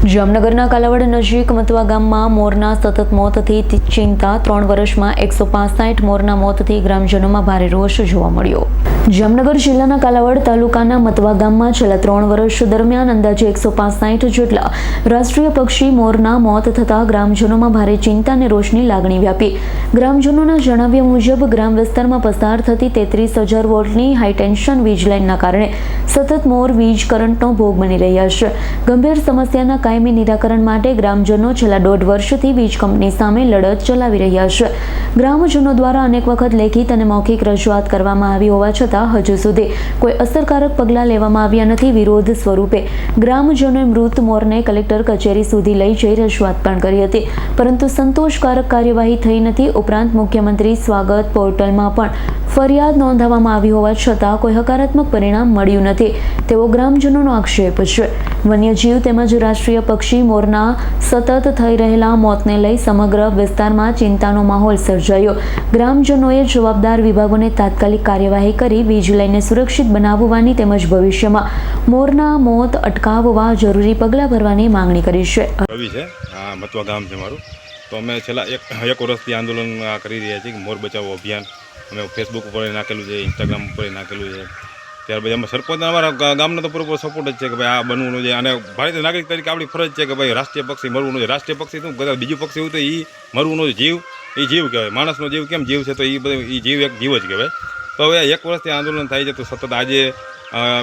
જામનગરના કાલાવડ નજીક મતવા ગામમાં મોરના સતત મોતથી ચિંતા 3 વર્ષમાં 165 મોરના મોતથી ગ્રામજનોમાં ભારે રોષ જોવા મળ્યો। જામનગર જિલ્લાના કાલાવડ તાલુકાના મતવા ગામમાં છેલ્લા 3 વર્ષ દરમિયાન અંદાજે 165 જેટલા રાષ્ટ્રીય પક્ષી મોરના મોત થતા ગ્રામજનોમાં ભારે ચિંતા અને રોષની લાગણી વ્યાપી। ગ્રામજનોના જણાવ્યા મુજબ ગ્રામ વિસ્તારમાં પસાર થતી 33,000 વોલ્ટની હાઈ ટેન્શન વીજ લાઇનના કારણે સતત મોર વીજ કરંટનો ભોગ બની રહ્યા છે। ગંભીર સમસ્યાના કાયમી નિરાકરણ માટે ગ્રામજનો છેલ્લા 1.5 વર્ષથી વીજ કંપની સામે લડત ચલાવી રહ્યા છે। ગ્રામજનો દ્વારા અનેક વખત લેખિત અને મૌખિક રજૂઆત કરવામાં આવી હોવા છતાં હજુ સુધી કોઈ અસરકારક પગલાં લેવામાં આવ્યા નથી। વિરોધ સ્વરૂપે ગ્રામજનોએ મૃત મોરને કલેક્ટર કચેરી સુધી લઈ જઈ રજૂઆત પણ કરી હતી, પરંતુ સંતોષકારક કાર્યવાહી થઈ નથી। ઉપરાંત મુખ્યમંત્રી સ્વાગત પોર્ટલમાં પણ ફરિયાદ નોંધાવવામાં આવી હોવા છતાં કોઈ હકારાત્મક પરિણામ મળ્યું નથી તેવો ગ્રામજનોનો આક્ષેપ છે। વન્યજીવ તેમજ રાષ્ટ્રીય પક્ષી મોરના સતત થઈ રહેલા મોતને લઈ સમગ્ર વિસ્તારમાં ચિંતાનો માહોલ સર્જાયો। ગ્રામજનોએ જવાબદાર વિભાગોને તાત્કાલિક કાર્યવાહી કરી વીજ લાઇનને સુરક્ષિત બનાવવાની તેમજ ભવિષ્યમાં મોરના મોત અટકાવવા જરૂરી પગલાં ભરવાની માંગણી કરી છે। રવિ છે, મતવા ગામ છે મારું। તો અમે છેલ્લા એક વર્ષથી આંદોલન કરી રહ્યા છીએ કે મોર બચાવો અભિયાન અમે ફેસબુક ઉપર નાખેલું છે, ઇન્સ્ટાગ્રામ ઉપર નાખેલું છે। ત્યારબાદ અમે સરપંચ અમારા ગામનો તો પૂરો સપોર્ટ જ છે કે ભાઈ આ બનવું છે, અને ભારતીય નાગરિક તરીકે આપણી ફરજ છે કે ભાઈ રાષ્ટ્રીય પક્ષી મરવું છે। રાષ્ટ્રીય પક્ષી શું કદાચ બીજું પક્ષી હોય તો એ મરવું છે, જીવ એ જીવ કહેવાય। માણસનો જીવ કેમ જીવ છે, તો એ બધું એ જીવ એક જીવ જ કહેવાય। તો હવે 1 વર્ષથી આંદોલન થાય છે, તો સતત આજે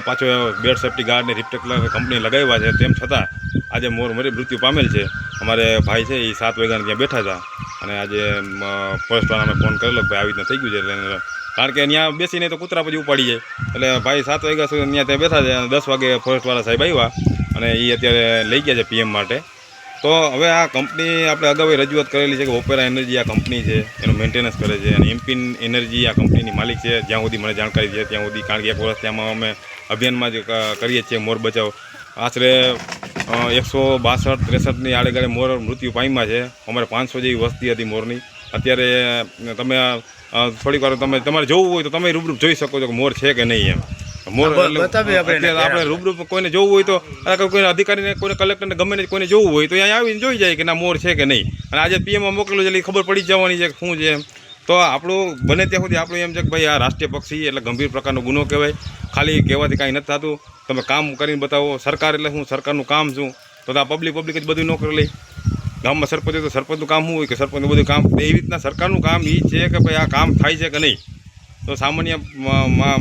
પાછો બેડ સેફ્ટી ગાર્ડને રિપ્ટેક્ટર કંપની લગાવ્યા છે, તેમ છતાં આજે મોર મૃત્યુ પામેલ છે। અમારે ભાઈ છે એ 7 વાગ્યાના ત્યાં બેઠા હતા, અને આજે ફોરેસ્ટવાળાને ફોન કરેલો ભાઈ આવી રીતના થઈ ગયું છે, એટલે કારણ કે ત્યાં બેસીને તો કૂતરા પછી ઉપાડી જાય, એટલે ભાઈ 7 વાગ્યા સુધી ત્યાં ત્યાં બેઠા છે, અને 10 વાગે ફોરેસ્ટવાળા સાહેબ આવ્યા અને એ અત્યારે લઈ ગયા છે PM માટે। તો હવે આ કંપની આપણે અગાઉ રજૂઆત કરેલી છે કે ઓપેરા એનર્જી આ કંપની છે એનું મેન્ટેનન્સ કરે છે, અને એમ્પિન એનર્જી આ કંપનીની માલિક છે, જ્યાં સુધી મને જાણકારી છે ત્યાં સુધી। કારણ કે 1 વર્ષ ત્યાંમાં અમે અભિયાનમાં જ કરીએ છીએ મોર બચાવ। આશરે 162-63ની આડેગાળે મોર મૃત્યુ પામ્યા છે। અમારે 500 જેવી વસ્તી હતી મોરની। અત્યારે તમે થોડીક વાર તમારે જોવું હોય તો તમે રૂબરૂ જોઈ શકો છો કે મોર છે કે નહીં એમ। મોર આપણે રૂબરૂ કોઈને જોવું હોય તો કોઈને અધિકારીને કોઈને કલેક્ટરને ગમે તે કોઈને જોવું હોય તો અહીંયા આવીને જોઈ જાય કે ના મોર છે કે નહીં। અને આજે PMમાં મોકલેલું છે એટલે ખબર પડી જવાની છે કે શું છે એમ। તો આપણું બને ત્યાં સુધી આપણું એમ છે કે ભાઈ આ રાષ્ટ્રીય પક્ષી એટલે ગંભીર પ્રકારનો ગુનો કહેવાય। ખાલી કહેવાથી કાંઈ નથી થતું, તમે કામ કરીને બતાવો। સરકાર એટલે શું, સરકારનું કામ શું, તો આ પબ્લિક જ બધું નોકરી લઈ। ગામમાં સરપંચ હોય તો સરપંચનું કામ શું હોય કે સરપંચનું બધું કામ, એવી રીતના સરકારનું કામ એ છે કે ભાઈ આ કામ થાય છે કે નહીં। તો સામાન્ય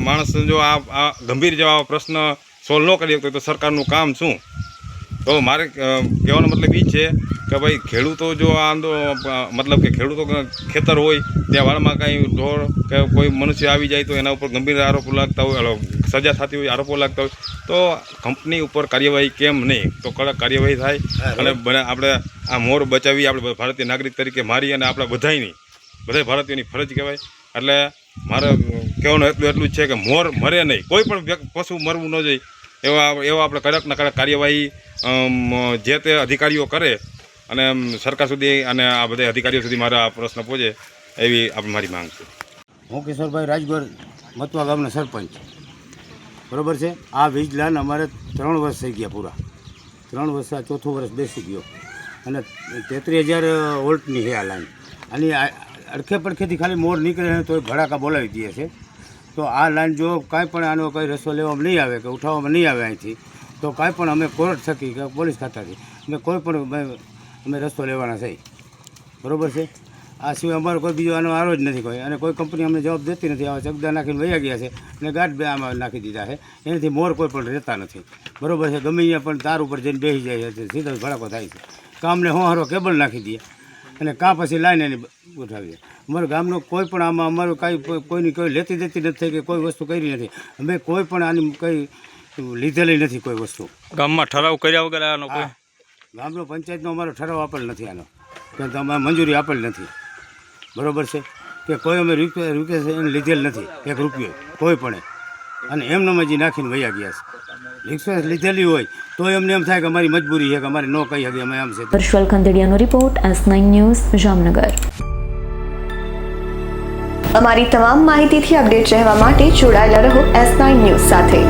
માણસ જો આ ગંભીર જો આ પ્રશ્ન સોલ્વ ન કરી શકતો તો સરકારનું કામ શું। તો મારે કહેવાનો મતલબ એ છે કે ભાઈ ખેડૂતો જો મતલબ કે ખેડૂતો ખેતર હોય ત્યાં વાળમાં કાંઈ ઢોર કે કોઈ મનુષ્ય આવી જાય તો એના ઉપર ગંભીર આરોપો લાગતા હોય, સજા થતી હોય, આરોપો લાગતા હોય, તો કંપની ઉપર કાર્યવાહી કેમ નહીં, તો કડક કાર્યવાહી થાય। અને આપણે આ મોર બચાવી આપણે ભારતીય નાગરિક તરીકે મારી અને આપણા બધા ભારતીયોની ફરજ કહેવાય। એટલે મારે કહેવાનું એટલું જ છે કે મોર મરે નહીં, કોઈ પણ પશુ મરવું ન જોઈએ, એવા આપણે કડકના કડક કાર્યવાહી જે તે અધિકારીઓ કરે અને સરકાર સુધી અને આ બધા અધિકારીઓ સુધી મારા આ પ્રશ્ન પહોંચે એવી મારી માંગ છે। હું કિશોરભાઈ રાજગોર, મતવા ગામના સરપંચ, બરાબર છે। આ વીજ લાઈન અમારે 3 વર્ષ થઈ ગયા પૂરા, 3 વર્ષ આ 4થું વર્ષ બેસી ગયો, અને 33,000 વોલ્ટની છે આ લાઈન। આની અડખે પડખેથી ખાલી મોર નીકળે તો ભડાકા બોલાવી દે છે। તો આ લાઈન જો કાંઈ પણ આનો કંઈ રસ્તો લેવામાં નહીં આવે કે ઉઠાવવામાં નહીં આવે અહીંથી, તો કાંઈ પણ અમે કોર્ટ થકી કે પોલીસ ખાતાથી અમે કોઈ પણ અમે રસ્તો લેવાના છે, બરાબર છે। આ સિવાય અમારો કોઈ બીજો આનો આરો જ નથી કોઈ, અને કોઈ કંપની અમને જવાબ દેતી નથી। આવા ચગદા નાખીને વયા ગયા છે અને ગાઢ આમાં નાખી દીધા છે, એનાથી મોર કોઈ પણ રહેતા નથી, બરાબર છે। ગમે અહીંયા પણ તાર ઉપર જઈને બેસી જાય છે, સીધો ભડાકો થાય છે। કામને હોહારો કેબલ નાખી દે અને કાં પછી લાઈન એની ઉઠાવીએ। અમારા ગામનો કોઈ પણ આમાં અમારું કાંઈ કોઈની કોઈ લેતી દેતી નથી કે કોઈ વસ્તુ કરી નથી, અમે કોઈ પણ આની કંઈ લીધેલી નથી કોઈ વસ્તુ। ગામમાં ઠરાવ કર્યા વગર આનો કોઈ ગામનો પંચાયતનો અમારો ઠરાવ આપેલ નથી આનો, કે અમારે મંજૂરી આપેલ નથી, બરાબર છે। કે કોઈ અમે રૂપિયા એને લીધેલ નથી 1 રૂપિયો કોઈ પણ, અને એમને હજી નાખીને વયા ગયા છે। રિક્વેસ્ટ લીધેલી હોય તો એમને એમ થાય કે અમારી મજબૂરી છે કે અમારે ન કહી શકીએ અમે એમ છે। હર્ષલ ખંડેડિયાનો રિપોર્ટ, S9 ન્યૂઝ, જામનગર। અમારી તમામ માહિતીથી અપડેટ રહેવા માટે જોડાયેલા રહો S9 ન્યૂઝ સાથે।